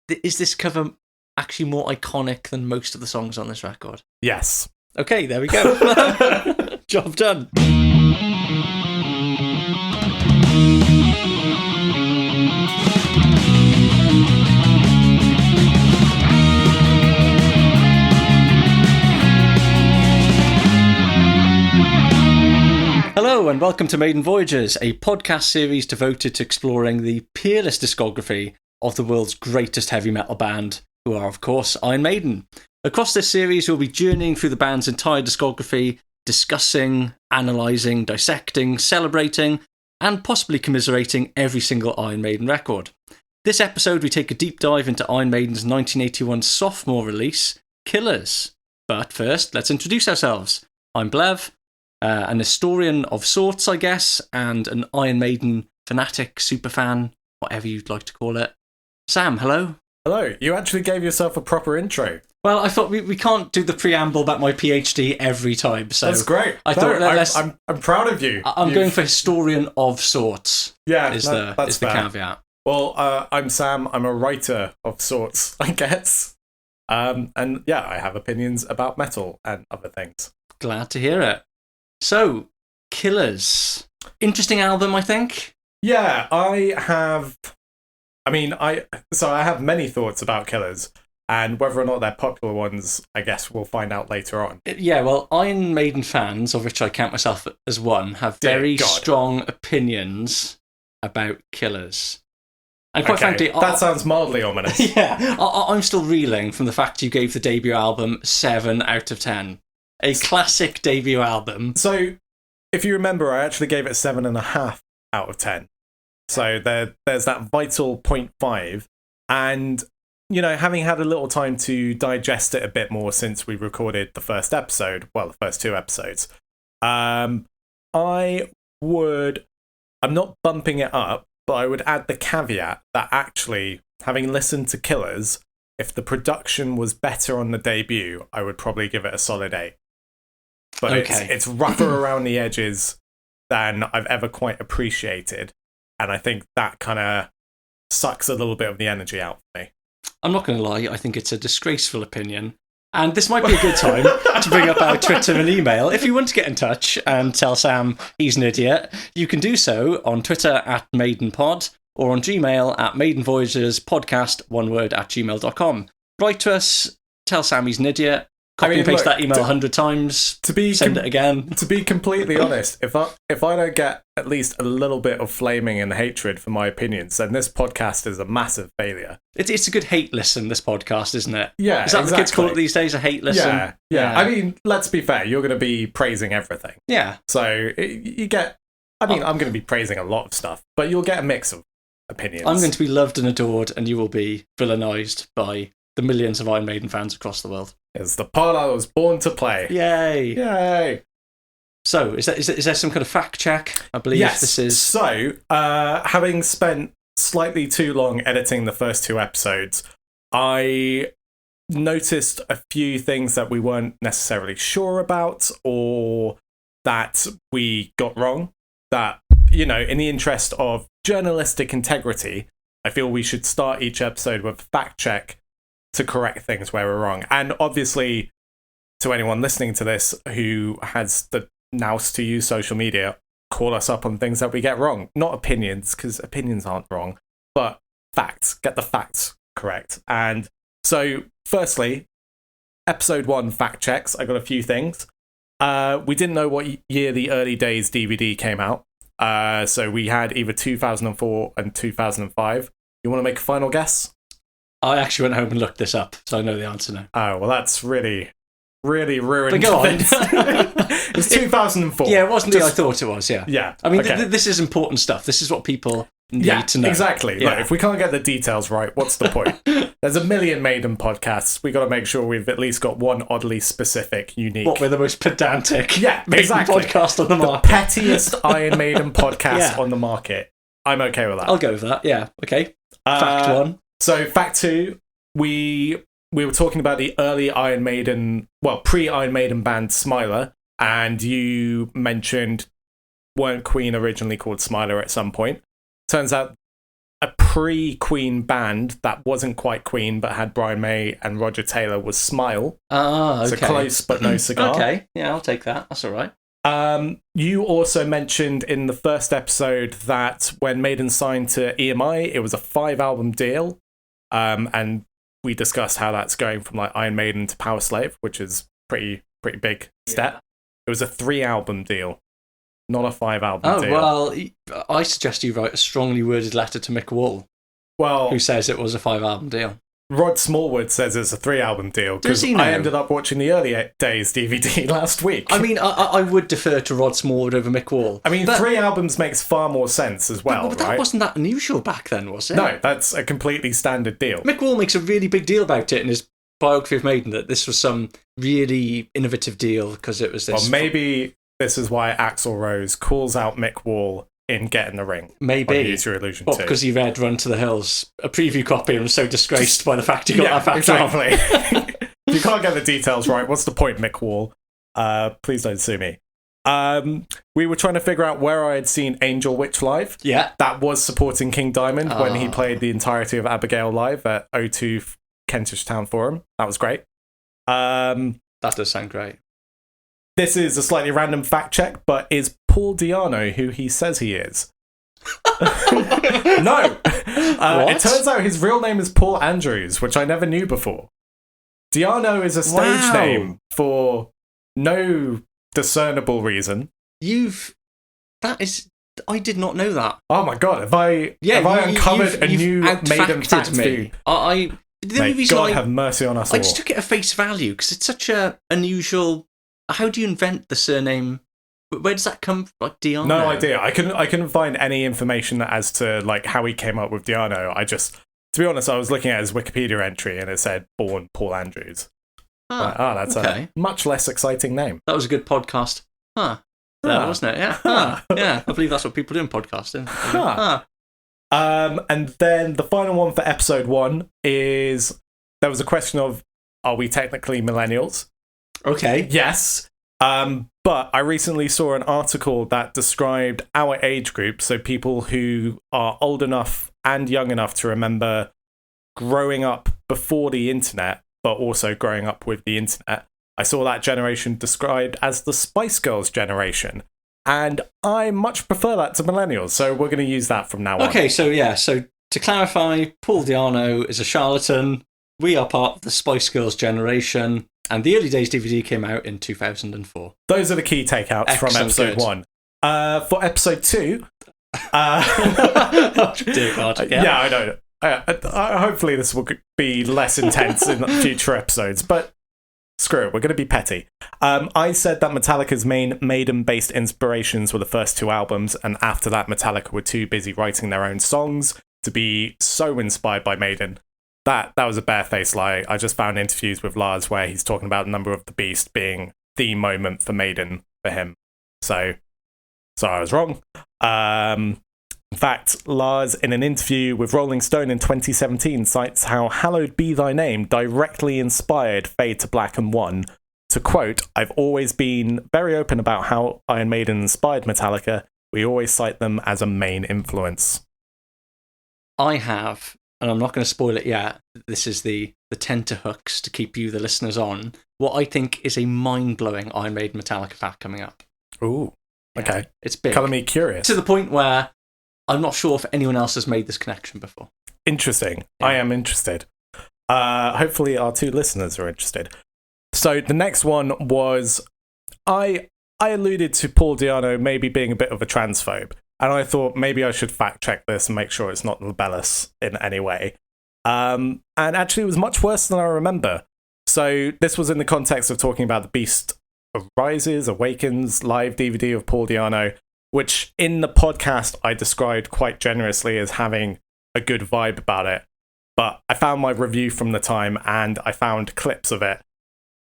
is this cover actually more iconic than most of the songs on this record? Yes. Okay, there we go. Job done. Hello and welcome to Maiden Voyages, a podcast series devoted to exploring the peerless discography of the world's greatest heavy metal band, who are, of course, Iron Maiden. Across this series, we'll be journeying through the band's entire discography, discussing, analysing, dissecting, celebrating, and possibly commiserating every single Iron Maiden record. This episode, we take a deep dive into Iron Maiden's 1981 sophomore release, Killers. But first, let's introduce ourselves. I'm Blev, an historian of sorts, I guess, and an Iron Maiden fanatic, superfan, whatever you'd like to call it. Sam, hello. Hello. You actually gave yourself a proper intro. Well, I thought we can't do the preamble about my PhD every time, so that's great. I'm proud of you. I'm going for historian of sorts. Yeah, that's the caveat. Well, I'm Sam. I'm a writer of sorts, I guess. And yeah, I have opinions about metal and other things. Glad to hear it. So, Killers. Interesting album, I think. Yeah, I have many thoughts about Killers, and whether or not they're popular ones, I guess we'll find out later on. Yeah, well, Iron Maiden fans, of which I count myself as one, have very strong opinions about Killers. And quite frankly, that sounds mildly ominous. Yeah, I'm still reeling from the fact you gave the debut album 7 out of 10. A classic debut album. So, if you remember, I actually gave it 7.5 out of 10. So there's that vital 0.5. And, you know, having had a little time to digest it a bit more since we recorded the first episode, well, the first 2 episodes, I'm not bumping it up, but I would add the caveat that actually, having listened to Killers, if the production was better on the debut, I would probably give it a solid 8. But it's rougher around the edges than I've ever quite appreciated. And I think that kind of sucks a little bit of the energy out for me. I'm not going to lie, I think it's a disgraceful opinion. And this might be a good time to bring up our Twitter and email. If you want to get in touch and tell Sam he's an idiot, you can do so on Twitter at MaidenPod or on Gmail at MaidenVoyagersPodcast, one word, @gmail.com. Write to us, tell Sam he's an idiot. Copy and paste that email 100 times. Send it again. To be completely honest, if I don't get at least a little bit of flaming and hatred for my opinions, then this podcast is a massive failure. It's a good hate listen, this podcast, isn't it? Yeah, is that what the kids call it these days? A hate listen? Yeah. I mean, let's be fair. You're going to be praising everything. Yeah. So you get. I'm going to be praising a lot of stuff, but you'll get a mix of opinions. I'm going to be loved and adored, and you will be villainised by the millions of Iron Maiden fans across the world. It's the part I was born to play. Yay! So, is there some kind of fact check? I believe this is. So, having spent slightly too long editing the first 2 episodes, I noticed a few things that we weren't necessarily sure about or that we got wrong. That, you know, in the interest of journalistic integrity, I feel we should start each episode with a fact check to correct things where we're wrong. And obviously, to anyone listening to this who has the nous to use social media, call us up on things that we get wrong. Not opinions, because opinions aren't wrong, but facts. Get the facts correct. And so, firstly, episode 1 fact checks. I got a few things. We didn't know what year the Early Days DVD came out. So we had either 2004 and 2005. You want to make a final guess? I actually went home and looked this up, so I know the answer now. Oh, well, that's really ruined. But go on. It's 2004. Yeah, it wasn't I thought it was, yeah. Yeah. I mean, this is important stuff. This is what people need to know. Exactly. Yeah. Look, if we can't get the details right, what's the point? There's a million Maiden podcasts. We got to make sure we've at least got one oddly specific, unique. What, we're the most pedantic Maiden podcast on the market. The pettiest Iron Maiden podcast on the market. I'm okay with that. I'll go with that, yeah. Okay. Fact 1. So, fact 2, we were talking about the early Iron Maiden, well, pre-Iron Maiden band Smiler, and you mentioned weren't Queen originally called Smiler at some point. Turns out a pre-Queen band that wasn't quite Queen but had Brian May and Roger Taylor was Smile. Ah, okay. So close but no cigar. Okay, yeah, I'll take that. That's all right. You also mentioned in the first episode that when Maiden signed to EMI, it was a 5-album deal. And we discussed how that's going from like Iron Maiden to Power Slave, which is pretty big step. It was a 3-album deal, not a 5-album deal. Well, I suggest you write a strongly worded letter to Mick Wall, who says it was a 5-album deal. Rod Smallwood says it's a 3-album deal because Does he know? I ended up watching the Early Days DVD last week. I mean, I would defer to Rod Smallwood over Mick Wall. I mean, 3 albums makes far more sense as well, but right? That wasn't that unusual back then, was it? No, that's a completely standard deal. Mick Wall makes a really big deal about it in his biography of Maiden, that this was some really innovative deal because it was this... Well, maybe this is why Axl Rose calls out Mick Wall in Get in the Ring. Maybe. Use Your Illusion 2. Because he read Run to the Hills, a preview copy, and was so disgraced by the fact he got that fact wrong. Exactly. If you can't get the details right, what's the point, Mick Wall? Please don't sue me. We were trying to figure out where I had seen Angel Witch live. Yeah. That was supporting King Diamond when he played the entirety of Abigail live at O2 Kentish Town Forum. That was great. That does sound great. This is a slightly random fact check, but is Paul Di'Anno who he says he is? No. It turns out his real name is Paul Andrews, which I never knew before. Di'Anno is a stage name for no discernible reason. I did not know that. Oh my god, have I uncovered a new Maiden fact for you? May God have mercy on us all. I just took it at face value because it's such a unusual... How do you invent the surname? Where does that come from? Like Di'Anno? No idea. I couldn't find any information as to like how he came up with Di'Anno. To be honest, I was looking at his Wikipedia entry and it said born Paul Andrews. That's a much less exciting name. That was a good podcast. Wasn't it? Yeah. Yeah. I believe that's what people do in podcasting. And then the final one for episode 1 is there was a question of, are we technically millennials? Okay. Yes. But I recently saw an article that described our age group, so people who are old enough and young enough to remember growing up before the internet, but also growing up with the internet. I saw that generation described as the Spice Girls generation. And I much prefer that to millennials, so we're going to use that from now on. Okay, so to clarify, Paul Di'Anno is a charlatan. We are part of the Spice Girls generation, and the Early Days DVD came out in 2004. Those are the key takeouts from episode 1. For episode 2... Dear God, yeah, I know. Hopefully this will be less intense in future episodes, but screw it, we're going to be petty. I said that Metallica's main Maiden-based inspirations were the first 2 albums, and after that Metallica were too busy writing their own songs to be so inspired by Maiden. That was a barefaced lie. I just found interviews with Lars where he's talking about Number of the Beast being the moment for Maiden for him. So I was wrong. In fact, Lars, in an interview with Rolling Stone in 2017, cites how Hallowed Be Thy Name directly inspired Fade to Black and One. To quote, I've always been very open about how Iron Maiden inspired Metallica. We always cite them as a main influence. I have, and I'm not going to spoil it yet, this is the tenterhooks to keep you, the listeners, on, what I think is a mind-blowing Iron Maiden Metallica fact coming up. Ooh, okay. Yeah, it's big. Color me curious. To the point where I'm not sure if anyone else has made this connection before. Interesting. Yeah. I am interested. Hopefully our 2 listeners are interested. So the next one was, I alluded to Paul Di'Anno maybe being a bit of a transphobe. And I thought maybe I should fact check this and make sure it's not libellous in any way. And actually it was much worse than I remember. So this was in the context of talking about the Beast Awakens live DVD of Paul Di'Anno, which in the podcast I described quite generously as having a good vibe about it. But I found my review from the time and I found clips of it.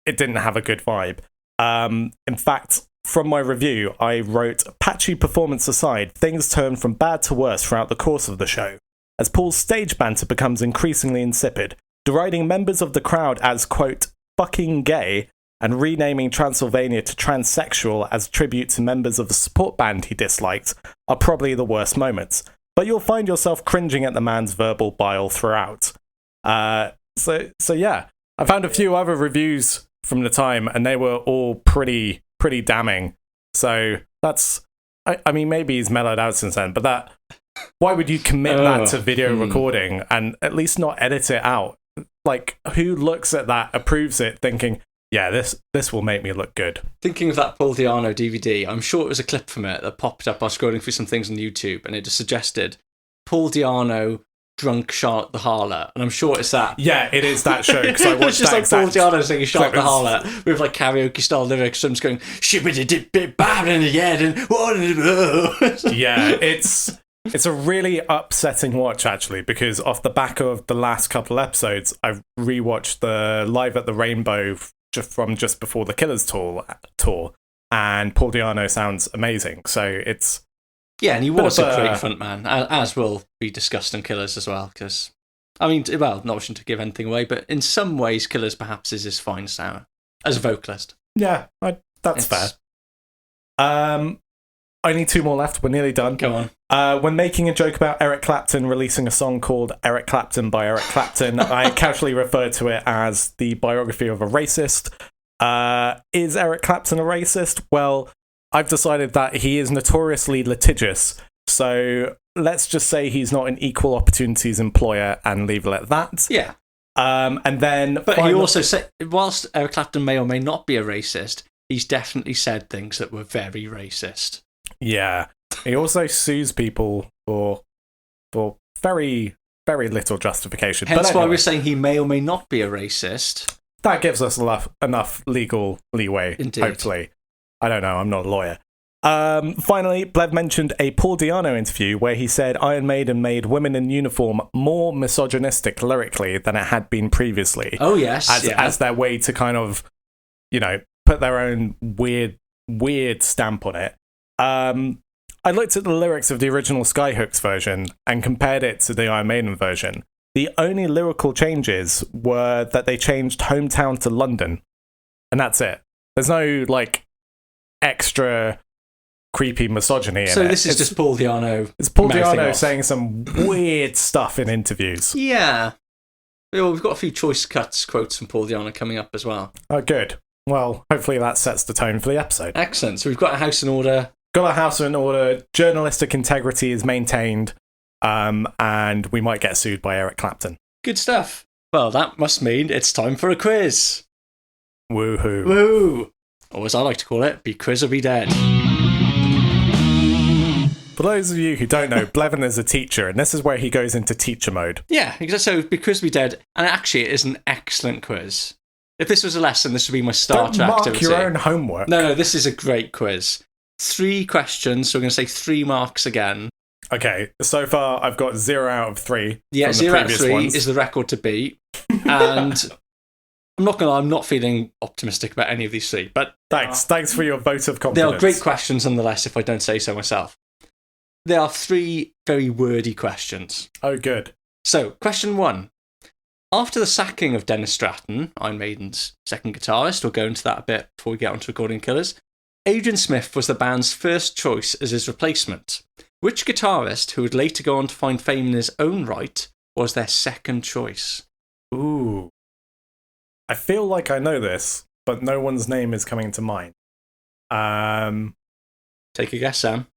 It didn't have a good vibe. In fact, from my review, I wrote, patchy performance aside, things turn from bad to worse throughout the course of the show, as Paul's stage banter becomes increasingly insipid, deriding members of the crowd as, quote, fucking gay, and renaming Transylvania to transsexual as a tribute to members of the support band he disliked are probably the worst moments. but you'll find yourself cringing at the man's verbal bile throughout. So yeah, I found a few other reviews from the time, and they were all pretty damning. So that's, I mean, maybe he's mellowed out since then, but why would you commit that to video recording and at least not edit it out? Like, who looks at that, approves it, thinking, yeah, this will make me look good? Thinking of that Paul Di'Anno DVD, I'm sure it was a clip from it that popped up. I was scrolling through some things on YouTube, and it just suggested Paul Di'Anno drunk Charlotte the Harlot, and I'm sure it's that. Yeah, it is that show, because I watched it's just that like Paul Di'Anno singing Charlotte the Harlot with like karaoke style lyrics. So I'm just going shit bad in the head and yeah, it's a really upsetting watch, actually, because off the back of the last couple episodes, I rewatched the Live at the Rainbow from just before the Killers tour, and Paul Di'Anno sounds amazing. So it's... Yeah, and he was a great frontman, as will be discussed in Killers as well, because, I mean, well, not wishing to give anything away, but in some ways, Killers perhaps is his finest hour as a vocalist. Yeah, that's fair. I need two more left. We're nearly done. Go on. When making a joke about Eric Clapton releasing a song called Eric Clapton by Eric Clapton, I casually referred to it as the biography of a racist. Is Eric Clapton a racist? Well, I've decided that he is notoriously litigious. So let's just say he's not an equal opportunities employer and leave it at that. Yeah. And then... But he also said, whilst Eric Clapton may or may not be a racist, he's definitely said things that were very racist. Yeah. He also sues people for very, very little justification. Hence but why anyway, we're saying he may or may not be a racist. that gives us enough legal leeway, Indeed. Hopefully. I don't know, I'm not a lawyer. Finally, Blev mentioned a Paul Di'Anno interview where he said Iron Maiden made Women in Uniform more misogynistic lyrically than it had been previously. Oh, yes. As their way to kind of, put their own weird stamp on it. I looked at the lyrics of the original Skyhooks version and compared it to the Iron Maiden version. The only lyrical changes were that they changed hometown to London, and that's it. There's no, extra creepy misogyny in it. So this is just Paul Di'Anno. It's Paul Di'Anno saying some weird stuff in interviews. Yeah. Well, we've got a few choice quotes from Paul Di'Anno coming up as well. Oh, good. Well, hopefully that sets the tone for the episode. Excellent. So we've got a house in order. Got a house in order. Journalistic integrity is maintained. And we might get sued by Eric Clapton. Good stuff. Well, that must mean it's time for a quiz. Woohoo. Woo! Or as I like to call it, be quiz or be dead. For those of you who don't know, Blevin is a teacher, and this is where he goes into teacher mode. Yeah, so be quiz or be dead. And actually, it is an excellent quiz. If this was a lesson, this would be my starter activity. Don't mark your own homework. No, this is a great quiz. 3 questions, so we're going to say 3 marks again. Okay, so far I've got 0 out of 3. Yeah, from 0 the out of 3 ones. is the record to beat. And I'm not going to lie, I'm not feeling optimistic about any of these 3. But Thanks for your vote of confidence. They are great questions nonetheless, if I don't say so myself. There are 3 very wordy questions. Oh, good. So, question 1. After the sacking of Dennis Stratton, Iron Maiden's second guitarist, we'll go into that a bit before we get on to recording Killers, Adrian Smith was the band's first choice as his replacement. Which guitarist, who would later go on to find fame in his own right, was their second choice? Ooh. I feel like I know this, but no one's name is coming to mind. Take a guess, Sam.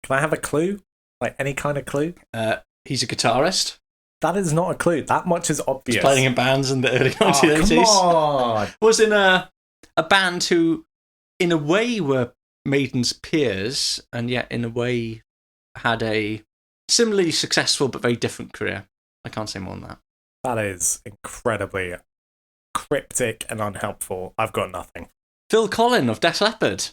Can I have a clue? Like any kind of clue? He's a guitarist. That is not a clue. That much is obvious. He's playing in bands in the early 1980s. Come on! Was in a band who, in a way, were Maiden's peers, and yet in a way had a similarly successful but very different career. I can't say more than that. That is incredibly cryptic and unhelpful. I've got nothing. Phil Collin of Def Leppard.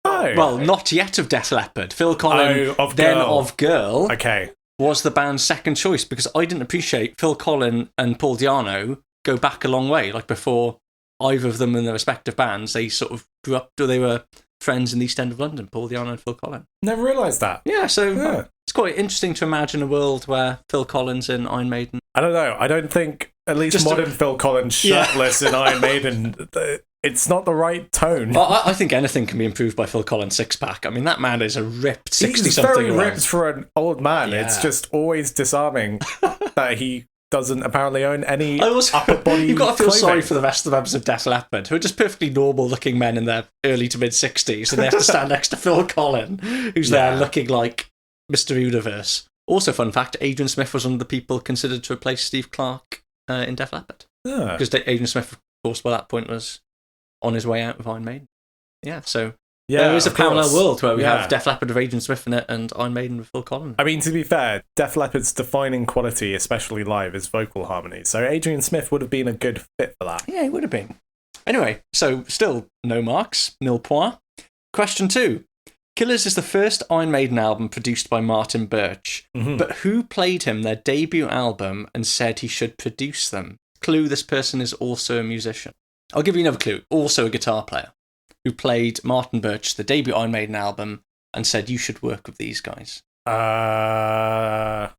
Oh. Well, not yet of Def Leppard. Phil Collin, of then Girl. of Girl, Okay. was the band's second choice, because I didn't appreciate Phil Collin and Paul Di'Anno go back a long way. Like, before either of them in their respective bands, they sort of grew up, or they were friends in the East End of London, Paul Di'Anno and Phil Collin. Never realised that. Yeah, so it's quite interesting to imagine a world where Phil Collins in Iron Maiden. I don't know. I don't think, at least modern Phil Collins shirtless in Iron Maiden It's not the right tone. Well, I think anything can be improved by Phil Collins' six-pack. I mean, that man is a ripped 60-something. He's very ripped for an old man. Yeah. It's just always disarming that he doesn't apparently own any upper body You've got to feel clothing. sorry for the rest of the members of Def Leppard, who are just perfectly normal-looking men in their early to mid-60s, and they have to stand next to Phil Collins, who's there looking like Mr. Universe. Also, fun fact, Adrian Smith was one of the people considered to replace Steve Clark in Def Leppard. Because Adrian Smith, of course, by that point was on his way out of Iron Maiden. Yeah, so there is a parallel world where we have Def Leppard with Adrian Smith in it and Iron Maiden with Phil Collins. I mean, to be fair, Def Leppard's defining quality, especially live, is vocal harmony. So Adrian Smith would have been a good fit for that. Yeah, he would have been. Anyway, so still no marks, nil point. Question 2. Killers is the first Iron Maiden album produced by Martin Birch, but who played him their debut album and said he should produce them? Clue, this person is also a musician. I'll give you another clue. Also a guitar player who played Martin Birch, the debut Iron Maiden album, and said, you should work with these guys. I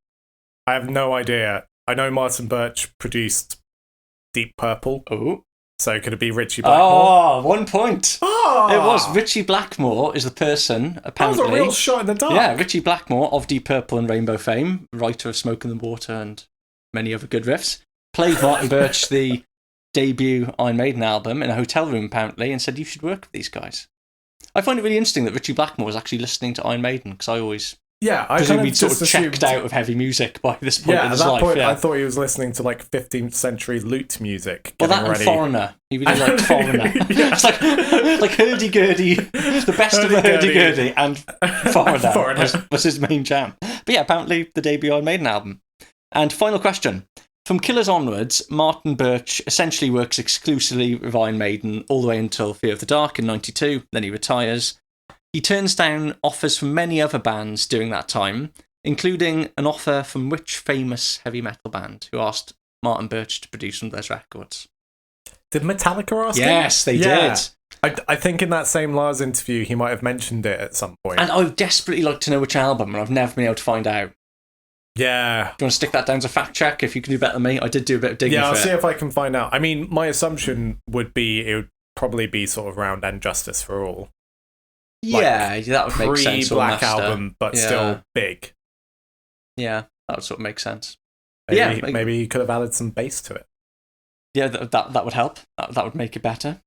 have no idea. I know Martin Birch produced Deep Purple. Oh. So could it be Richie Blackmore? Oh, 1 point. Oh! It was. Richie Blackmore is the person, apparently. That was a real shot in the dark. Yeah, Richie Blackmore of Deep Purple and Rainbow fame, writer of Smoke and the Water and many other good riffs, played Martin Birch, the debut Iron Maiden album, in a hotel room, apparently, and said, you should work with these guys. I find it really interesting that Richie Blackmore was actually listening to Iron Maiden, because I always presume he'd sort of checked out of heavy music by this point in his life. Point, I thought he was listening to like 15th century lute music. Well, that and Foreigner. He really liked Foreigner. It's like hurdy-gurdy, the best of the hurdy-gurdy, and Foreigner was his main jam. But yeah, apparently the debut Iron Maiden album. And final question. From Killers onwards, Martin Birch essentially works exclusively with Iron Maiden all the way until Fear of the Dark in 92, then he retires. He turns down offers from many other bands during that time, including an offer from which famous heavy metal band who asked Martin Birch to produce one of those records? Did Metallica ask him? Yes, they did. I think in that same Lars interview, he might have mentioned it at some point. And I would desperately like to know which album, and I've never been able to find out. Yeah. Do you want to stick that down to fact check if you can do better than me? I did do a bit of digging. Yeah, I'll see if I can find out. I mean, my assumption would be it would probably be sort of around And Justice for All. Yeah, that would make sense. Pre-Black Album, but still big. Yeah, that would sort of make sense. Maybe he could have added some bass to it. Yeah, that would help. That would make it better.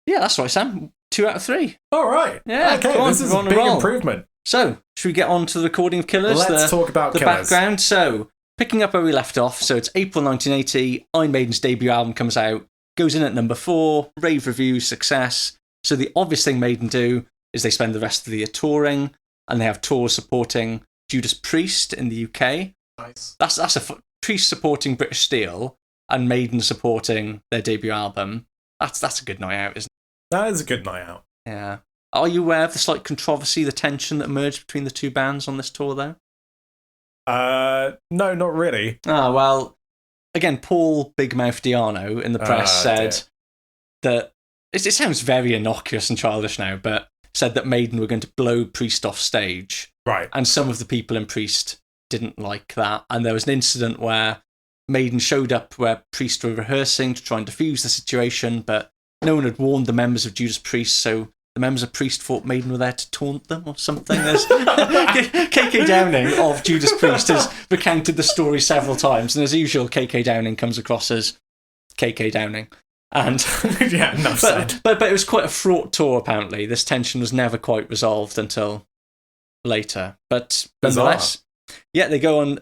Yeah, that's right, Sam. 2 out of 3. All right. Yeah, okay, this is a big improvement. So, should we get on to the recording of Killers? Let's talk about the Killers. Background. So, picking up where we left off. So, it's April 1980. Iron Maiden's debut album comes out. Goes in at number 4. Rave reviews, success. So, the obvious thing Maiden do is they spend the rest of the year touring. And they have tours supporting Judas Priest in the UK. Nice. That's Priest supporting British Steel and Maiden supporting their debut album. That's a good night out, isn't it? That is a good night out. Yeah. Are you aware of the slight controversy, the tension that emerged between the two bands on this tour, though? No, not really. Well, again, Paul Big Mouth Diano in the press said that it sounds very innocuous and childish now, but said that Maiden were going to blow Priest off stage. Right. And some of the people in Priest didn't like that. And there was an incident where Maiden showed up where Priest were rehearsing to try and defuse the situation, but no one had warned the members of Judas Priest, so the members of Priest thought Maiden were there to taunt them or something. There's KK Downing of Judas Priest has recounted the story several times, and as usual, KK Downing comes across as KK Downing. And yeah, enough said. But it was quite a fraught tour, apparently. This tension was never quite resolved until later. But nonetheless, they go on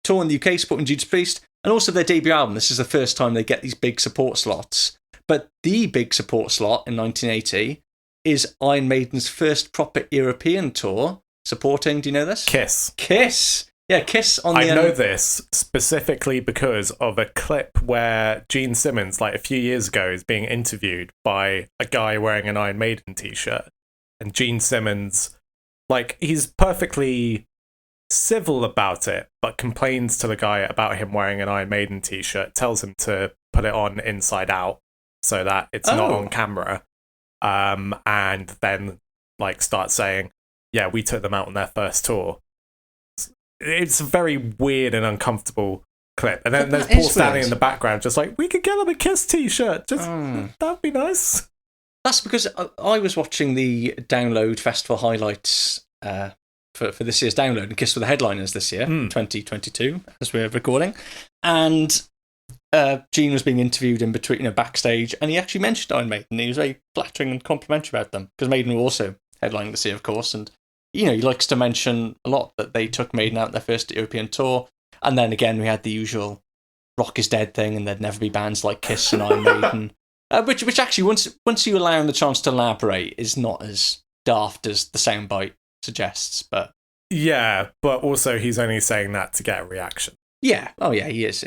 tour in the UK supporting Judas Priest, and also their debut album. This is the first time they get these big support slots. But the big support slot in 1980 is Iron Maiden's first proper European tour, supporting, do you know this? Kiss. Yeah, Kiss on the... I know this specifically because of a clip where Gene Simmons, like a few years ago, is being interviewed by a guy wearing an Iron Maiden t-shirt. And Gene Simmons, like, he's perfectly civil about it, but complains to the guy about him wearing an Iron Maiden t-shirt, tells him to put it on inside out so that it's not on camera. And then, like, starts saying, yeah, we took them out on their first tour. It's a very weird and uncomfortable clip. And then there's Paul standing in the background just like, we could get him a Kiss t-shirt. Just, that'd be nice. That's because I was watching the Download Festival highlights for this year's Download, and Kiss were the headliners this year, 2022, as we're recording. And Gene was being interviewed in between, backstage, and he actually mentioned Iron Maiden. He was very flattering and complimentary about them, because Maiden were also headlining this year, of course. And, he likes to mention a lot that they took Maiden out their first European tour. And then again, we had the usual Rock is Dead thing, and there'd never be bands like Kiss and Iron Maiden. Which actually, once you allow him the chance to elaborate, is not as daft as the soundbite suggests. But yeah, but also he's only saying that to get a reaction. Yeah, oh yeah, he is.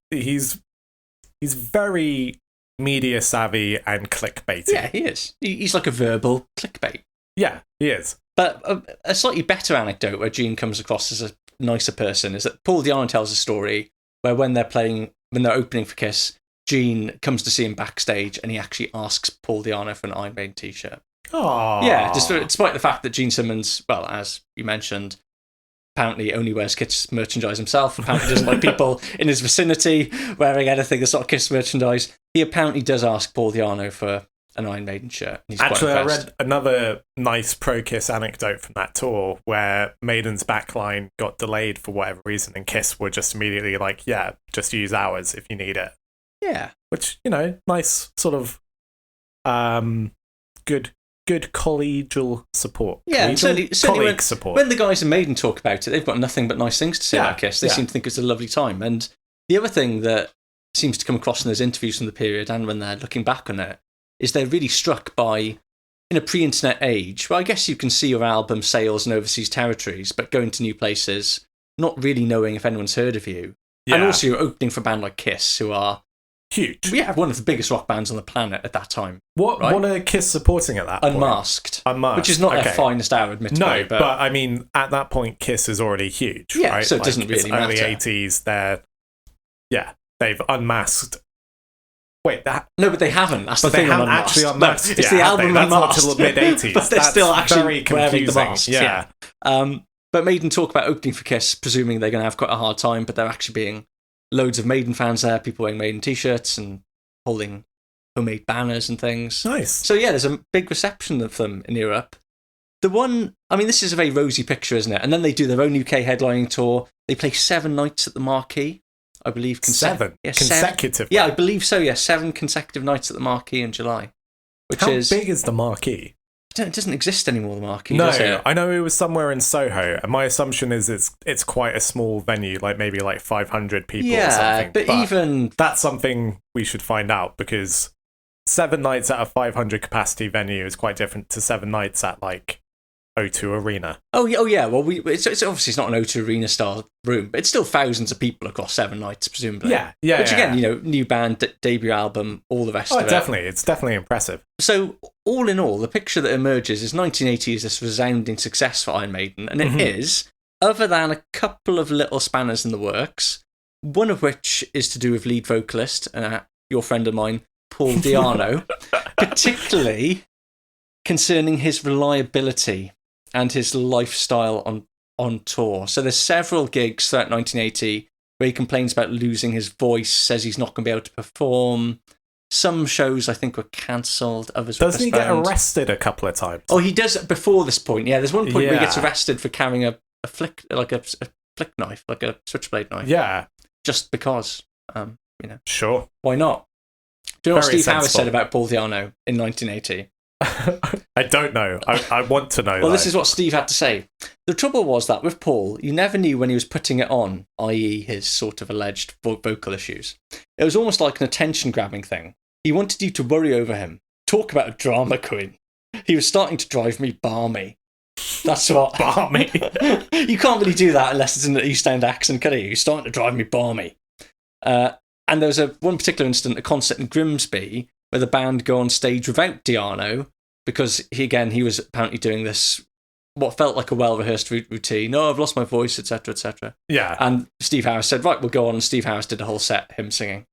He's very media savvy and clickbaity. Yeah, he is. He's like a verbal clickbait. Yeah, he is. But a slightly better anecdote where Gene comes across as a nicer person is that Paul Di'Anno tells a story where when they're opening for Kiss, Gene comes to see him backstage and he actually asks Paul Di'Anno for an Iron Maiden t-shirt. Aww. Yeah, despite the fact that Gene Simmons, well, as you mentioned, apparently only wears Kiss merchandise himself, apparently doesn't like people in his vicinity wearing anything that's not Kiss merchandise. He apparently does ask Paul Di'Anno for an Iron Maiden shirt. He's actually, I read another nice pro-Kiss anecdote from that tour where Maiden's backline got delayed for whatever reason, and Kiss were just immediately like, yeah, just use ours if you need it. Yeah. Which, nice sort of good collegial support. Yeah, certainly colleague support. When the guys in Maiden talk about it, they've got nothing but nice things to say about Kiss. They seem to think it's a lovely time. And the other thing that seems to come across in those interviews from the period and when they're looking back on it is they're really struck by, in a pre-internet age, well, I guess you can see your album sales in overseas territories, but going to new places, not really knowing if anyone's heard of you. Yeah. And also you're opening for a band like Kiss, who are huge. Yeah, one of the biggest rock bands on the planet at that time. What are Kiss supporting at that point? Unmasked. Which is not their finest hour, admittedly. No, but I mean, at that point, Kiss is already huge, yeah, right? So it doesn't really matter. Early 80s, they've unmasked. Wait, that... No, but they haven't. That's the thing. They haven't actually unmasked. No, it's the album That's Unmasked. not till the mid-80s. But they're still actually very confusing. wearing the masks. Yeah. But Maiden talk about opening for Kiss, presuming they're going to have quite a hard time, but there actually being loads of Maiden fans there, people wearing Maiden t-shirts and holding homemade banners and things. Nice. So yeah, there's a big reception of them in Europe. This is a very rosy picture, isn't it? And then they do their own UK headlining tour. They play 7 nights at the Marquee, I believe. 7? Yeah, consecutive? Yeah, I believe so, yeah. 7 consecutive nights at the Marquee in July. How big is the Marquee? It doesn't exist anymore, the Marquee, no, does it? I know it was somewhere in Soho, and my assumption is it's quite a small venue, like maybe like 500 people or something. But even... That's something we should find out, because 7 nights at a 500 capacity venue is quite different to 7 nights at like O2 Arena. Oh yeah. Well, it's obviously it's not an O2 Arena style room, but it's still thousands of people across 7 nights, presumably. Yeah. Which again, new band, debut album, all the rest of it. Definitely, it's definitely impressive. So all in all, the picture that emerges is 1980 is this resounding success for Iron Maiden, and it is, other than a couple of little spanners in the works, one of which is to do with lead vocalist, your friend of mine, Paul Di'Anno, particularly concerning his reliability and his lifestyle on tour. So there's several gigs throughout 1980 where he complains about losing his voice, says he's not going to be able to perform. Some shows, I think, were cancelled. Others were postponed. Doesn't he get arrested a couple of times? Oh, he does before this point. Yeah, there's one point where he gets arrested for carrying a flick knife, like a switchblade knife. Yeah. Just because, Sure. Why not? Do you know what Very Steve Harris sensible. said about Paul Di'Anno in 1980? I don't know. I want to know. Well, this is what Steve had to say. The trouble was that with Paul, you never knew when he was putting it on, i.e. his sort of alleged vocal issues. It was almost like an attention-grabbing thing. He wanted you to worry over him. Talk about a drama queen. He was starting to drive me balmy. That's what... Balmy? You can't really do that unless it's in an East End accent, can you? He's starting to drive me balmy. And there was one particular incident, a concert in Grimsby, where the band go on stage without Di'Anno, because he was apparently doing this, what felt like a well-rehearsed routine. Oh, I've lost my voice, etc., etc. Yeah. And Steve Harris said, right, we'll go on. And Steve Harris did a whole set, him singing.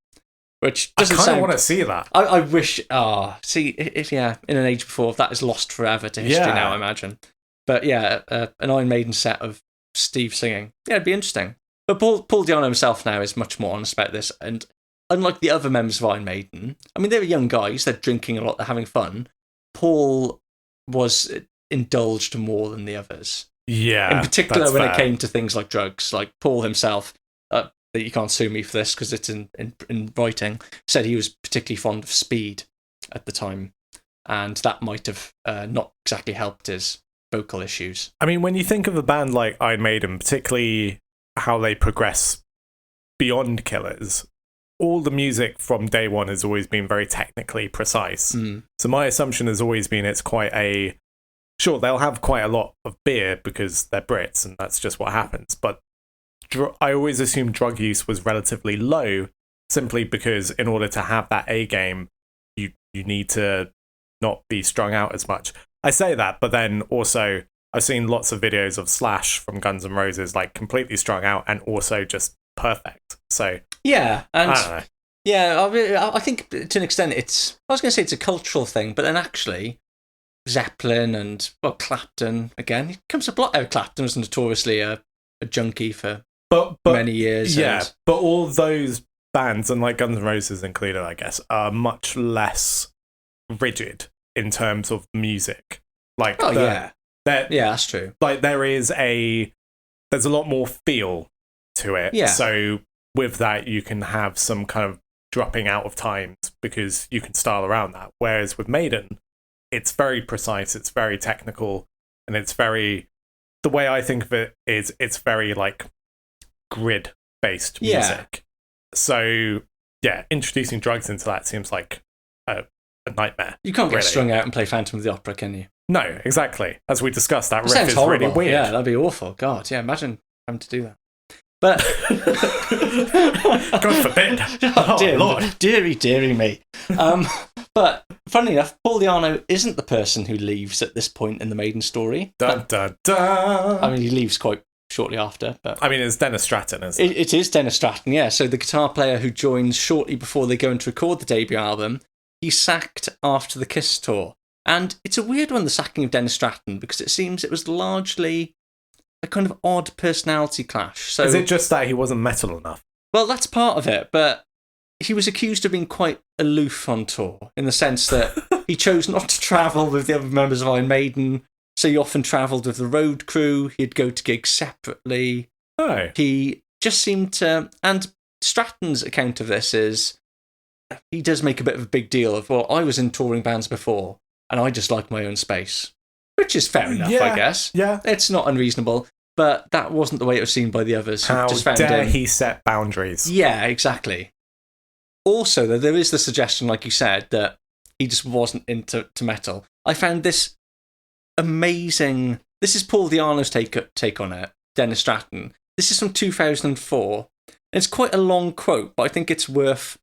Which I doesn't kind of sound... want to see that. I wish... if in an age before, that is lost forever to history now, I imagine. But yeah, an Iron Maiden set of Steve singing. Yeah, it'd be interesting. But Paul Di'Anno himself now is much more honest about this, and unlike the other members of Iron Maiden, I mean, they were young guys, they're drinking a lot, they're having fun, Paul was indulged more than the others. Yeah. In particular, that's when fair. it came to things like drugs, like Paul himself, that you can't sue me for this because it's in writing, said he was particularly fond of speed at the time, and that might have not exactly helped his vocal issues. I mean, when you think of a band like Iron Maiden, particularly how they progress beyond Killers, all the music from day one has always been very technically precise. So my assumption has always been it's quite a... Sure, they'll have quite a lot of beer because they're Brits and that's just what happens. But I always assumed drug use was relatively low simply because in order to have that A game, you need to not be strung out as much. I say that, but then also I've seen lots of videos of Slash from Guns N' Roses like completely strung out and also just perfect. So yeah, and I don't know. yeah, I think to an extent I was going to say it's a cultural thing, but then actually Zeppelin and Clapton again. It comes up a lot. Clapton was notoriously a junkie for but many years. Yeah, and... but all those bands, and like Guns N' Roses included, I guess, are much less rigid in terms of music. Like, yeah, that's true. Like there's a lot more feel to it. Yeah. So with that, you can have some kind of dropping out of times because you can style around that. Whereas with Maiden, it's very precise, it's very technical, and it's very... The way I think of it is it's very, like, grid-based music. So, yeah, introducing drugs into that seems like a nightmare. You can't get strung out and play Phantom of the Opera, can you? No, exactly. As we discussed, that riff sounds is horrible. really weird. Yeah, that'd be awful. God, yeah, imagine having to do that. But... God forbid. Oh, dear Lord. Deary me. But funnily enough, Paul Di'Anno isn't the person who leaves at this point in the Maiden story. Dun, dun, dun. I mean, he leaves quite shortly after. But I mean, it's Dennis Stratton, isn't it? It is Dennis Stratton, yeah. So the guitar player who joins shortly before they go in to record the debut album, he's sacked after the Kiss tour. And it's a weird one, the sacking of Dennis Stratton, because it seems it was largely a kind of odd personality clash. So, is it just that he wasn't metal enough? Well, that's part of it, but he was accused of being quite aloof on tour, in the sense that he chose not to travel with the other members of Iron Maiden, so he often travelled with the road crew, he'd go to gigs separately. Oh. He just seemed to... And Stratton's account of this is, he does make a bit of a big deal of, well, I was in touring bands before, and I just like my own space. Which is fair enough, I guess. Yeah. It's not unreasonable, but that wasn't the way it was seen by the others. How just found dare he set boundaries? Yeah, exactly. Also, though, there is the suggestion, like you said, that he just wasn't into metal. I found this amazing... This is Paul Di'Anno's take on it, Dennis Stratton. This is from 2004. It's quite a long quote, but I think it's worth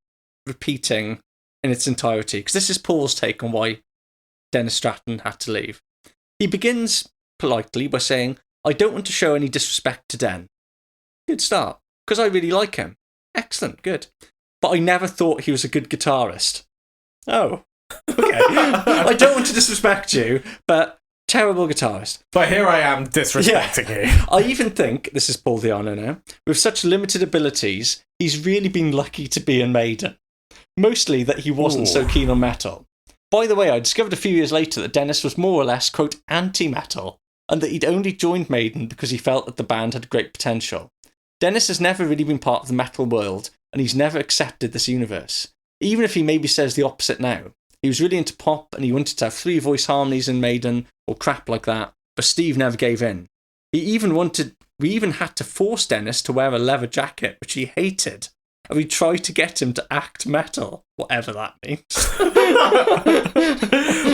repeating in its entirety, because this is Paul's take on why Dennis Stratton had to leave. He begins politely by saying, I don't want to show any disrespect to Den. Good start, because I really like him. Excellent, good. But I never thought he was a good guitarist. Oh, okay. I don't want to disrespect you, but terrible guitarist. But here I am disrespecting you. I even think, this is Paul Di'Anno now, with such limited abilities, he's really been lucky to be in Maiden. Mostly that he wasn't so keen on metal. By the way, I discovered a few years later that Dennis was more or less, quote, anti-metal, and that he'd only joined Maiden because he felt that the band had great potential. Dennis has never really been part of the metal world, and he's never accepted this universe. Even if he maybe says the opposite now. He was really into pop, and he wanted to have 3-voice harmonies in Maiden, or crap like that, but Steve never gave in. We even had to force Dennis to wear a leather jacket, which he hated. And we tried to get him to act metal, whatever that means.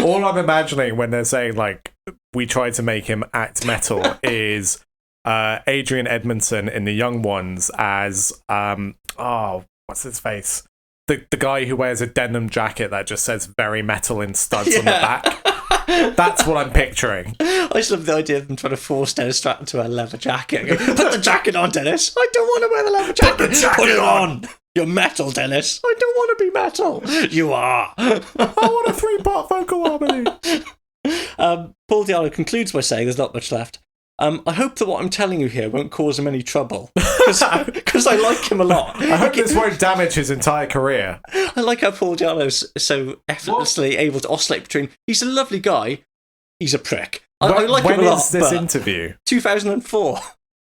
All I'm imagining when they're saying, like, we tried to make him act metal is Adrian Edmondson in The Young Ones as, what's his face? The guy who wears a denim jacket that just says very metal in studs on the back. That's what I'm picturing. I just love the idea of them trying to force Dennis Stratton to wear a leather jacket. Put the jacket on, Dennis. I don't want to wear the leather jacket. Put it on. You're metal, Dennis. I don't want to be metal. You are. I want a 3-part vocal harmony. Paul Di'Anno concludes by saying there's not much left. I hope that what I'm telling you here won't cause him any trouble, because I like him a lot. I hope this won't damage his entire career. I like how Paul Di'Anno's so effortlessly able to oscillate between. He's a lovely guy. He's a prick. I like him a lot. When is this interview? 2004.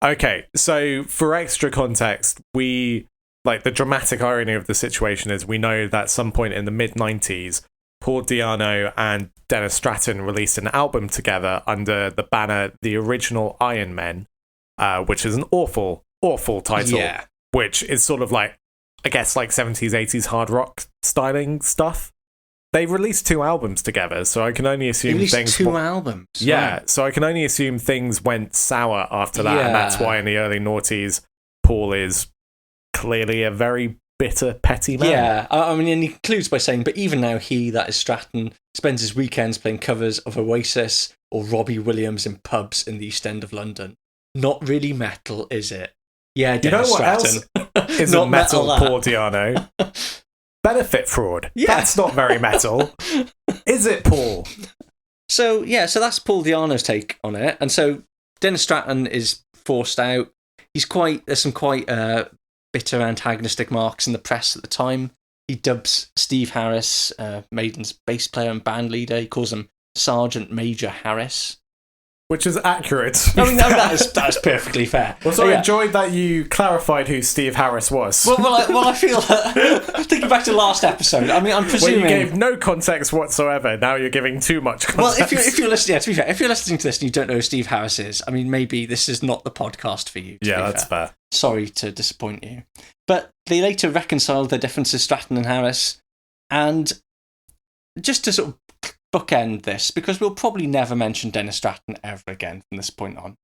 Okay, so for extra context, the dramatic irony of the situation is we know that at some point in the mid-90s, Paul Di'Anno and Dennis Stratton released an album together under the banner The Original Iron Men, which is an awful, awful title, which is sort of like, I guess, like 70s, 80s hard rock styling stuff. They released 2 albums together, so I can only assume things... 2 albums? Yeah, right. So I can only assume things went sour after that, and that's why in the early noughties, Paul is clearly a very bitter, petty man. Yeah, I mean, and he concludes by saying, but even now he, that is Stratton, spends his weekends playing covers of Oasis or Robbie Williams in pubs in the East End of London. Not really metal, is it? Yeah, Dennis Stratton. Else isn't Not metal, Paul Di'Anno? Benefit fraud. Yeah. That's not very metal. Is it, Paul? So that's Paul Di'Anno's take on it. And so Dennis Stratton is forced out. There's some quite bitter antagonistic marks in the press at the time. He dubs Steve Harris, Maiden's bass player and band leader. He calls him Sergeant Major Harris. Which is accurate. I mean, that is perfectly fair. Also, I enjoyed that you clarified who Steve Harris was. Well, I feel that, thinking back to the last episode, I mean, I'm presuming... Well, you gave no context whatsoever, now you're giving too much context. Well, if you're listening, to be fair, if you're listening to this and you don't know who Steve Harris is, I mean, maybe this is not the podcast for you. That's fair. Sorry to disappoint you. But they later reconciled their differences, Stratton and Harris, and just to sort of bookend this, because we'll probably never mention Dennis Stratton ever again from this point on.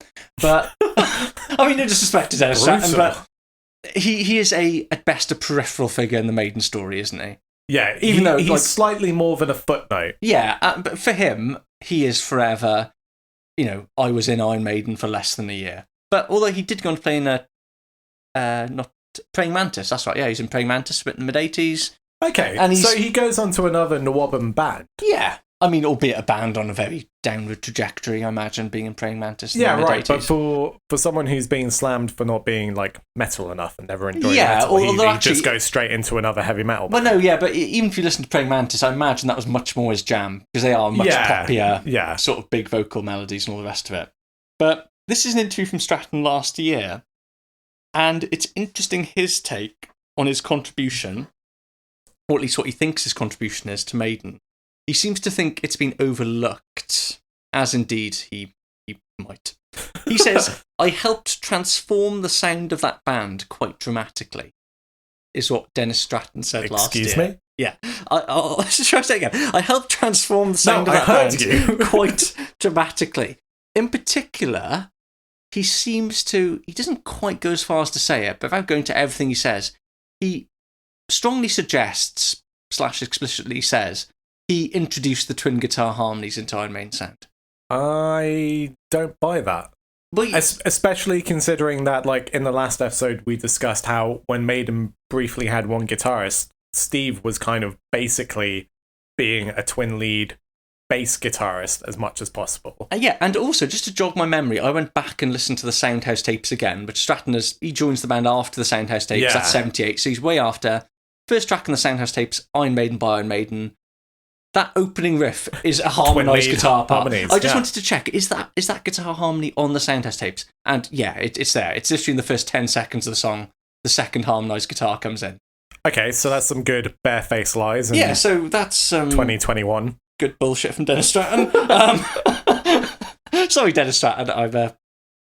But I mean, no disrespect to Dennis Stratton, but he is at best a peripheral figure in the Maiden story, isn't he? Yeah, even though he's slightly more than a footnote. Yeah, but for him, he is forever. I was in Iron Maiden for less than a year, but although he did go on to play in not Praying Mantis, that's right. Yeah, he's in Praying Mantis, but in the mid-80s. Okay, and so he goes on to another Nwabam band. Yeah. I mean, albeit a band on a very downward trajectory, I imagine, being in Praying Mantis in the mid-80s. Right, but for someone who's being slammed for not being, like, metal enough and never enjoying metal, he just goes straight into another heavy metal band. Well, no, yeah, but even if you listen to Praying Mantis, I imagine that was much more his jam, because they are much poppier, sort of big vocal melodies and all the rest of it. But this is an interview from Stratton last year, and it's interesting his take on his contribution, or at least what he thinks his contribution is to Maiden. He seems to think it's been overlooked, as indeed he might. He says, I helped transform the sound of that band quite dramatically, is what Dennis Stratton said last year. Excuse me? Yeah. Let's try to say it again. I helped transform the sound of that band quite dramatically. In particular, he doesn't quite go as far as to say it, but without going to everything he says, he strongly suggests, / explicitly says, he introduced the twin guitar harmonies into Iron Maiden sound. I don't buy that. But especially considering that, like, in the last episode, we discussed how when Maiden briefly had one guitarist, Steve was kind of basically being a twin lead bass guitarist as much as possible. Yeah, and also, just to jog my memory, I went back and listened to the Soundhouse tapes again, but Stratton he joins the band after the Soundhouse tapes, that's 78, so he's way after. First track on the Soundhouse tapes, Iron Maiden by Iron Maiden. That opening riff is a harmonised guitar part. I just wanted to check, is that guitar harmony on the Soundhouse tapes? And yeah, it's there. It's literally in the first 10 seconds of the song, the second harmonised guitar comes in. Okay, so that's some good barefaced lies. Yeah, so that's 2021. Good bullshit from Dennis Stratton. Sorry, Dennis Stratton. I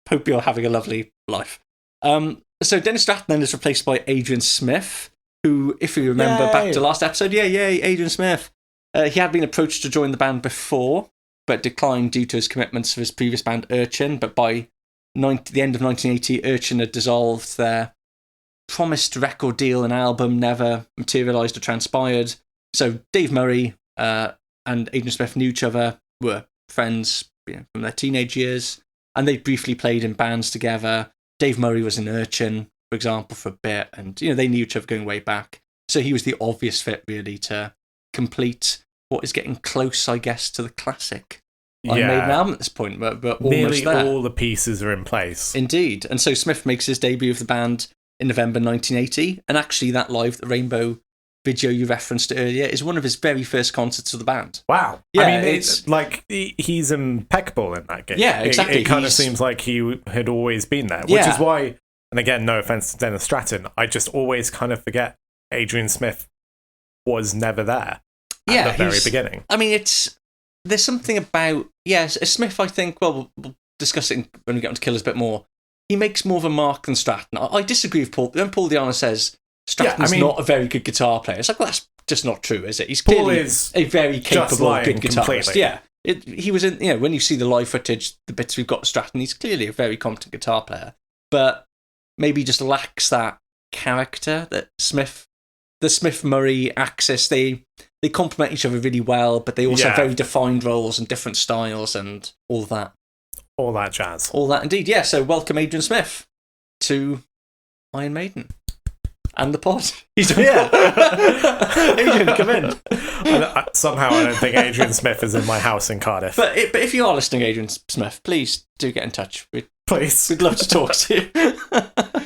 hope you're having a lovely life. So Dennis Stratton then is replaced by Adrian Smith, who, if you remember back to last episode, Adrian Smith. He had been approached to join the band before, but declined due to his commitments of his previous band, Urchin. But by the end of 1980, Urchin had dissolved. Their promised record deal and album never materialised or transpired. So Dave Murray and Adrian Smith knew each other, were friends from their teenage years, and they briefly played in bands together. Dave Murray was in Urchin, for example, for a bit, and they knew each other going way back. So he was the obvious fit, really, to complete what is getting close, I guess, to the classic Iron Maiden album at this point. We're almost nearly there. all the pieces are in place. Indeed. And so Smith makes his debut with the band in November 1980, and actually that Live at the Rainbow video you referenced earlier is one of his very first concerts of the band. Wow. Yeah, I mean, it's like he's impeccable in that game. Yeah, exactly. It kind of seems like he had always been there, which is why, and again, no offense to Dennis Stratton, I just always kind of forget Adrian Smith was never there at the very beginning. I mean, there's something about, Smith, I think, well, we'll discuss it when we get onto Killers a bit more. He makes more of a mark than Stratton. I disagree with Paul. When Paul Di'Anno says Stratton's not a very good guitar player, it's like, well, that's just not true, is it? He's clearly a very capable, good guitarist. Completely. Yeah. He was in, when you see the live footage, the bits we've got of Stratton, he's clearly a very competent guitar player. But maybe just lacks that character that the Smith-Murray axis, they complement each other really well, but they also have very defined roles and different styles and all that. All that jazz. All that indeed, yeah. So welcome Adrian Smith to Iron Maiden. And the pod. He's here. Adrian, come in. Somehow I don't think Adrian Smith is in my house in Cardiff. But if you are listening, Adrian Smith, please do get in touch. Please. We'd love to talk to you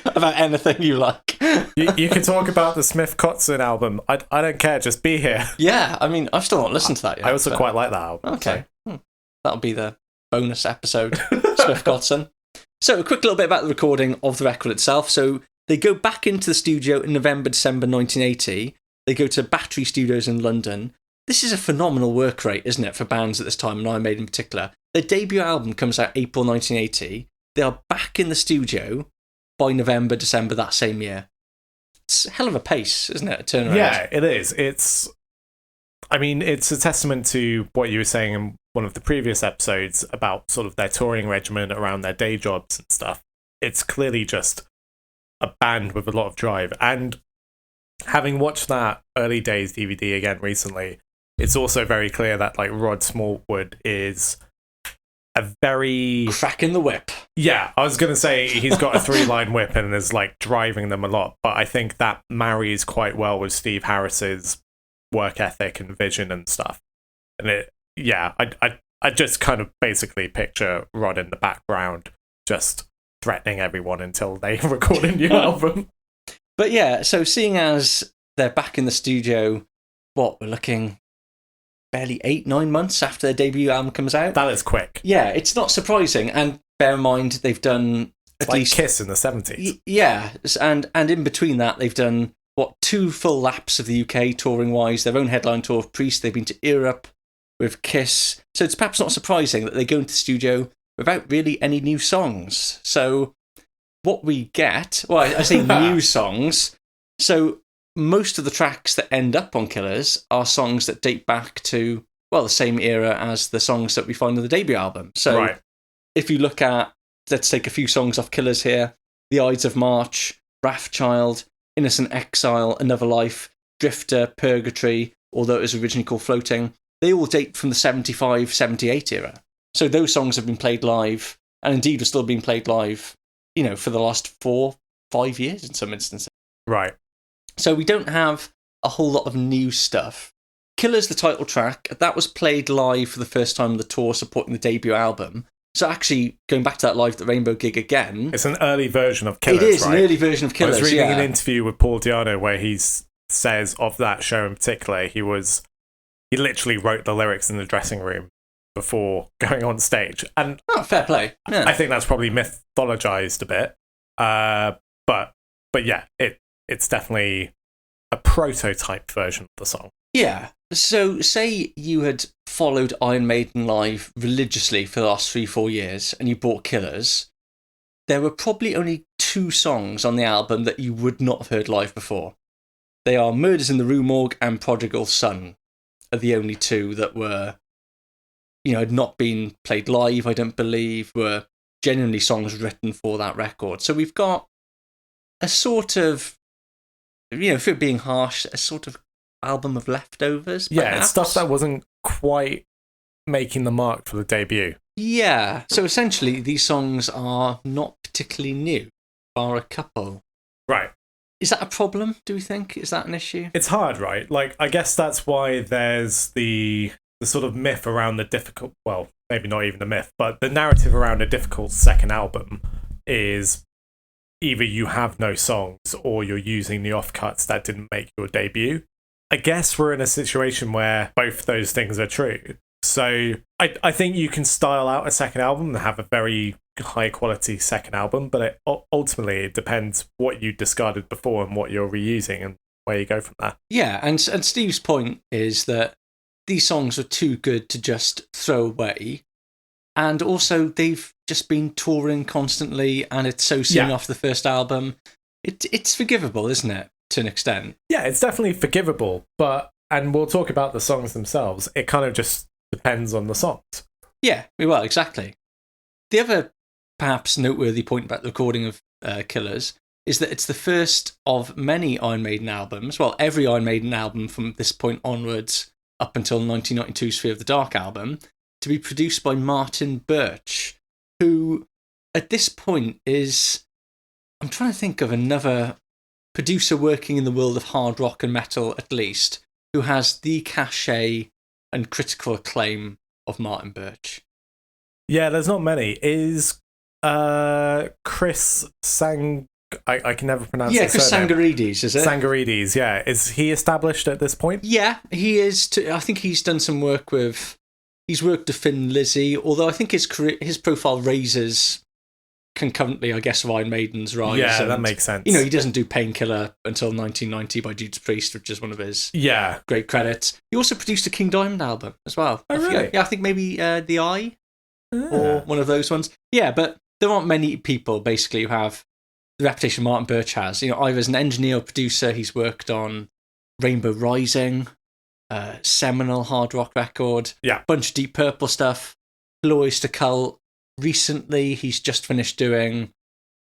about anything you like. You can talk about the Smith Kotzen album. I don't care, just be here. Yeah, I mean, I've still not listened to that yet. I also quite like that album. Okay. So. That'll be the bonus episode, Smith Kotzen. So a quick little bit about the recording of the record itself. So they go back into the studio in November, December 1980. They go to Battery Studios in London. This is a phenomenal work rate, isn't it, for bands at this time, and Iron Maiden in particular. Their debut album comes out April 1980. They are back in the studio by November, December that same year. It's a hell of a pace, isn't it, a turnaround? Yeah, it is. It's a testament to what you were saying in one of the previous episodes about sort of their touring regimen around their day jobs and stuff. It's clearly just a band with a lot of drive. And having watched that Early Days DVD again recently, it's also very clear that like Rod Smallwood is a very cracking the whip. Yeah, I was gonna say he's got a 3-line whip and is like driving them a lot, but I think that marries quite well with Steve Harris's work ethic and vision and stuff. And I just kind of basically picture Rod in the background just threatening everyone until they record a new album. But yeah, so seeing as they're back in the studio, we're looking barely 8-9 months after their debut album comes out. That is quick. Yeah, it's not surprising. And bear in mind, they've done at least Kiss in the 70s. Yeah, and in between that, they've done 2 full laps of the UK touring wise, their own headline tour of Priest. They've been to Europe with Kiss. So it's perhaps not surprising that they go into the studio without really any new songs. So what we get, I say new songs. So most of the tracks that end up on Killers are songs that date back to, the same era as the songs that we find on the debut album. So if you look at, let's take a few songs off Killers here: The Ides of March, Wrathchild, Innocent Exile, Another Life, Drifter, Purgatory, although it was originally called Floating. They all date from the 75-78 era. So those songs have been played live, and indeed are still being played live, for the last 4-5 years in some instances. Right. So we don't have a whole lot of new stuff. Killers, the title track, that was played live for the first time on the tour supporting the debut album. So actually, going back to that Live at the Rainbow gig again... It's an early version of Killers, It is, right? an early version of Killers, I was reading an interview with Paul Di'Anno where he says of that show in particular, he literally wrote the lyrics in the dressing room before going on stage. And fair play. Yeah. I think that's probably mythologized a bit. But yeah, it's definitely a prototype version of the song. Yeah. So say you had followed Iron Maiden live religiously for the last 3-4 years and you bought Killers, there were probably only 2 songs on the album that you would not have heard live before. They are Murders in the Rue Morgue and Prodigal Son are the only 2 that were, had not been played live, I don't believe, were genuinely songs written for that record. So we've got a sort of, if it being harsh, a sort of album of leftovers. Yeah, perhaps. It's stuff that wasn't quite making the mark for the debut. Yeah, so essentially these songs are not particularly new, bar a couple. Right. Is that a problem, do we think? Is that an issue? It's hard, right? Like, I guess that's why there's the the sort of myth around the difficult, well, maybe not even the myth, but the narrative around a difficult second album is either you have no songs or you're using the offcuts that didn't make your debut. I guess we're in a situation where both those things are true. So I think you can style out a second album and have a very high quality second album, but ultimately it depends what you discarded before and what you're reusing and where you go from there. Yeah, and Steve's point is that these songs are too good to just throw away. And also, they've just been touring constantly, and it's so soon off the first album. It's forgivable, isn't it, to an extent? Yeah, it's definitely forgivable, and we'll talk about the songs themselves. It kind of just depends on the songs. Yeah, well, exactly. The other perhaps noteworthy point about the recording of Killers is that it's the first of many Iron Maiden albums, well, every Iron Maiden album from this point onwards up until 1992's Fear of the Dark album, to be produced by Martin Birch, who at this point is, I'm trying to think of another producer working in the world of hard rock and metal at least, who has the cachet and critical acclaim of Martin Birch. Yeah, there's not many. Is Chris I can never pronounce his Chris surname. Tsangarides, is it? Tsangarides, yeah. Is he established at this point? Yeah, he is. I think he's done some work with... He's worked with Thin Lizzy, although I think his profile raises concurrently, I guess, of Iron Maiden's rise. Yeah, that makes sense. You know, he doesn't do Painkiller until 1990 by Judas Priest, which is one of his great credits. He also produced a King Diamond album as well. Oh, really? Yeah, I think maybe The Eye or one of those ones. Yeah, but there aren't many people, basically, who have the reputation Martin Birch has. You know, either as an engineer or producer, he's worked on Rainbow Rising, seminal hard rock record, bunch of Deep Purple stuff, Blue Oyster Cult. Recently, he's just finished doing,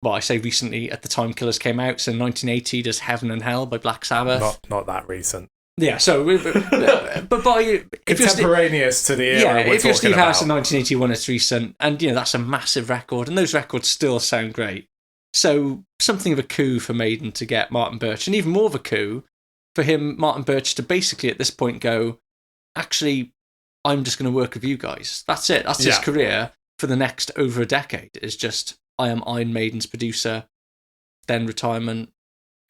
well, I say recently, at the time Killers came out, so 1980 does Heaven and Hell by Black Sabbath. Not that recent. Yeah, so, but by... Contemporaneous to the era we're if you're Steve talking Harris in about. 1981, it's recent, and, you know, that's a massive record, and those records still sound great. So, something of a coup for Maiden to get Martin Birch, and even more of a coup for Martin Birch, to basically at this point go, actually, I'm just going to work with you guys. That's it. That's his career for the next over a decade. Is just, I am Iron Maiden's producer, then retirement,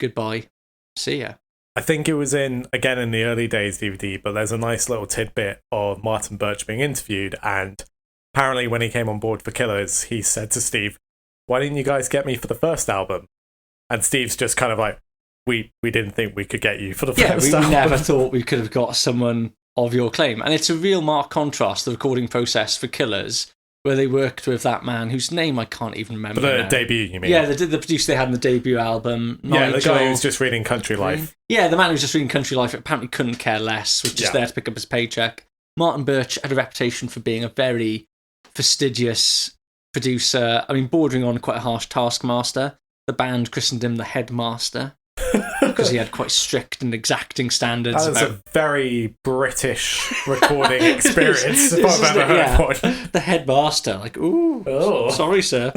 goodbye, see ya. I think it was in the early days DVD, but there's a nice little tidbit of Martin Birch being interviewed, and apparently when he came on board for Killers, he said to Steve, why didn't you guys get me for the first album? And Steve's just kind of like, we didn't think we could get you for the first album. We never thought we could have got someone of your claim. And it's a real marked contrast, the recording process for Killers, where they worked with that man whose name I can't even remember. For the debut, you mean? Yeah, the producer they had in the debut album. Yeah, the guy who's just reading Country Life. Yeah, the man who's just reading Country Life apparently couldn't care less, was just there to pick up his paycheck. Martin Birch had a reputation for being a very fastidious producer. I mean, bordering on quite a harsh taskmaster. The band christened him the Headmaster because he had quite strict and exacting standards. That is a very British recording experience if I've ever heard one. The Headmaster, like, ooh, sorry, sir.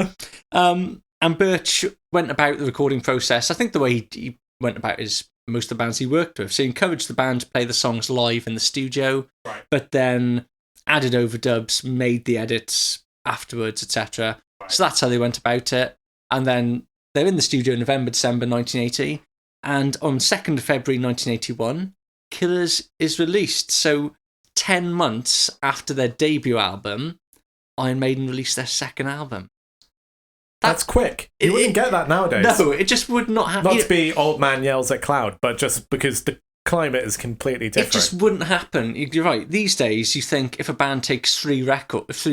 And Birch went about the recording process, I think the way he went about is most of the bands he worked with. So he encouraged the band to play the songs live in the studio, but then added overdubs, made the edits afterwards, etc. So that's how they went about it. And then they're in the studio in November, December 1980. And on 2nd of February 1981, Killers is released. So 10 months after their debut album, Iron Maiden released their second album. That's quick. You wouldn't get that nowadays. No, it just would not happen. Not to be old man yells at cloud, but just because the climate is completely different. It just wouldn't happen. You're right. These days, you think if a band takes 3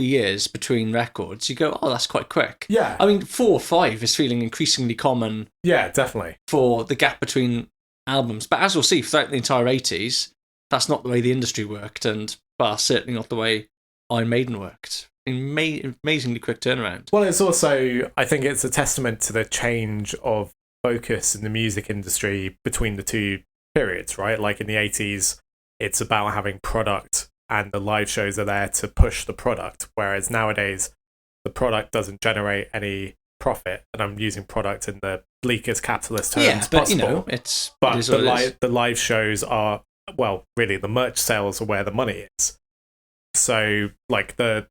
years between records, you go, oh, that's quite quick. Yeah. I mean, 4 or 5 is feeling increasingly common. Yeah, definitely. For the gap between albums. But as we'll see, throughout the entire 80s, that's not the way the industry worked, and certainly not the way Iron Maiden worked. Amazingly quick turnaround. Well, it's also, I think it's a testament to the change of focus in the music industry between the two periods, right? Like in the 80s, it's about having product and the live shows are there to push the product, whereas nowadays the product doesn't generate any profit, and I'm using product in the bleakest capitalist terms possible. You know, the live shows are, well, really the merch sales are where the money is. So like the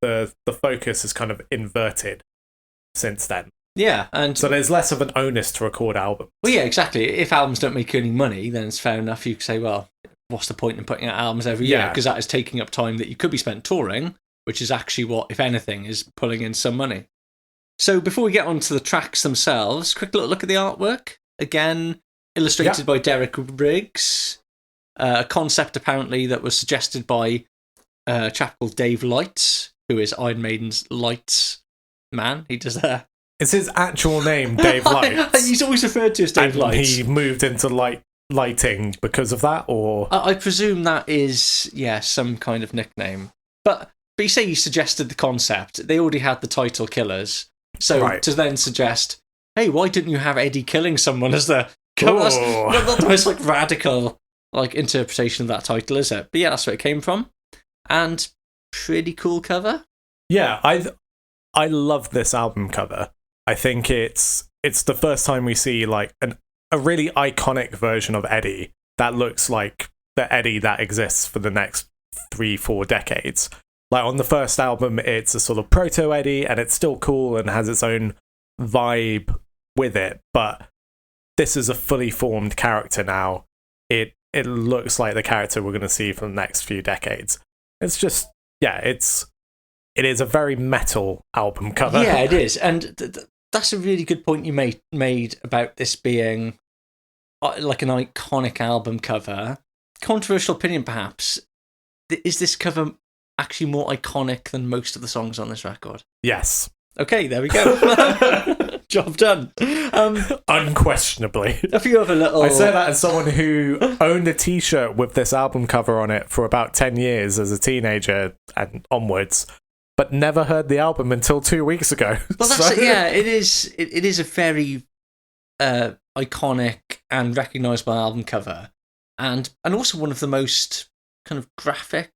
focus is kind of inverted since then. Yeah, and so there's less of an onus to record albums. Well, yeah, exactly. If albums don't make any money, then it's fair enough. You could say, well, what's the point in putting out albums every year? Because that is taking up time that you could be spent touring, which is actually what, if anything, is pulling in some money. So before we get on to the tracks themselves, quick look at the artwork. Again, illustrated by Derek Riggs. A concept, apparently, that was suggested by a chap called Dave Lights, who is Iron Maiden's Lights man. He does that. It's his actual name, Dave Lights. He's always referred to as Dave Lights. He moved into lighting because of that, or I presume that is some kind of nickname. But you say he suggested the concept. They already had the title Killers, so to then suggest, hey, why didn't you have Eddie killing someone as the cover? That's not the most radical interpretation of that title, is it? But yeah, that's where it came from, and pretty cool cover. Yeah, I love this album cover. I think it's the first time we see a really iconic version of Eddie that looks like the Eddie that exists for the next 3-4 decades. Like on the first album, it's a sort of proto Eddie, and it's still cool and has its own vibe with it. But this is a fully formed character now. It looks like the character we're going to see for the next few decades. It's just it is a very metal album cover. Yeah, it is, and that's a really good point you made about this being like an iconic album cover. Controversial opinion, perhaps. Is this cover actually more iconic than most of the songs on this record? Yes. Okay, there we go. Job done. Unquestionably. A few other little... I say that as someone who owned a t-shirt with this album cover on it for about 10 years as a teenager and onwards, but never heard the album until 2 weeks ago. Well, that's it is. It is a very iconic and recognisable album cover, and also one of the most kind of graphic.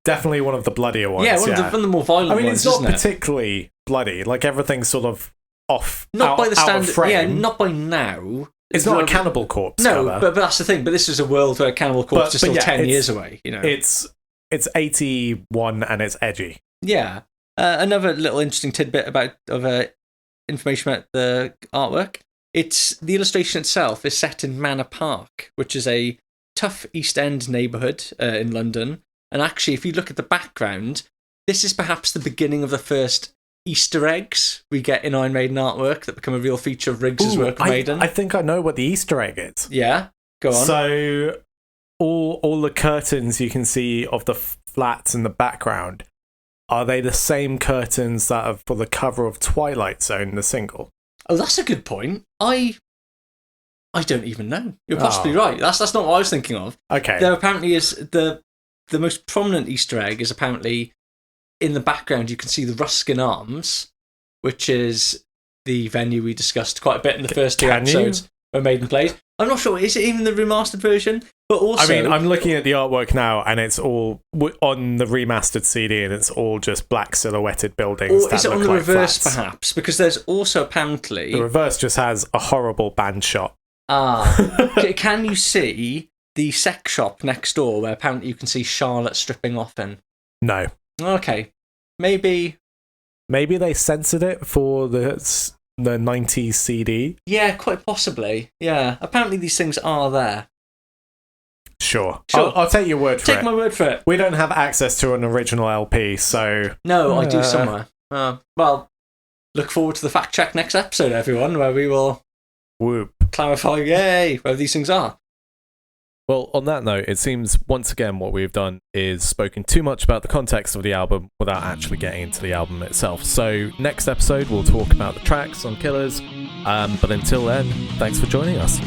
Definitely one of the bloodier ones. Yeah, one of the more violent ones. I mean, it's not particularly bloody. Like everything's sort of off. Not by the standard. Frame. Yeah, not by now. It's not a Cannibal Corpse. No, cover. but that's the thing. But this is a world where Cannibal Corpse is still 10 years away. You know, it's 81 and it's edgy. Yeah. Another little interesting tidbit of information about the artwork. It's the illustration itself is set in Manor Park, which is a tough East End neighbourhood in London. And actually, if you look at the background, this is perhaps the beginning of the first Easter eggs we get in Iron Maiden artwork that become a real feature of Riggs' work with Maiden. I think I know what the Easter egg is. Yeah, go on. So all the curtains you can see of the flats in the background, are they the same curtains that are for the cover of Twilight Zone, the single? Oh, that's a good point. I don't even know. You're possibly right. That's not what I was thinking of. Okay. There apparently is the most prominent Easter egg is apparently in the background you can see the Ruskin Arms, which is the venue we discussed quite a bit in the first two episodes where Maiden played. I'm not sure, is it even the remastered version? But also, I mean, I'm looking at the artwork now, and it's all on the remastered CD, and it's all just black silhouetted buildings. Or is it on the reverse, perhaps? Because there's also apparently... The reverse just has a horrible band shot. Can you see the sex shop next door where apparently you can see Charlotte stripping off in? No. Okay. Maybe they censored it for the 90s CD? Yeah, quite possibly. Yeah. Apparently these things are there. Sure. I'll take your word for it. Take my word for it. We don't have access to an original LP, so... No, I do somewhere. Well, look forward to the fact check next episode, everyone, where we will clarify, where these things are. Well, on that note, it seems once again what we've done is spoken too much about the context of the album without actually getting into the album itself. So next episode, we'll talk about the tracks on Killers. But until then, thanks for joining us.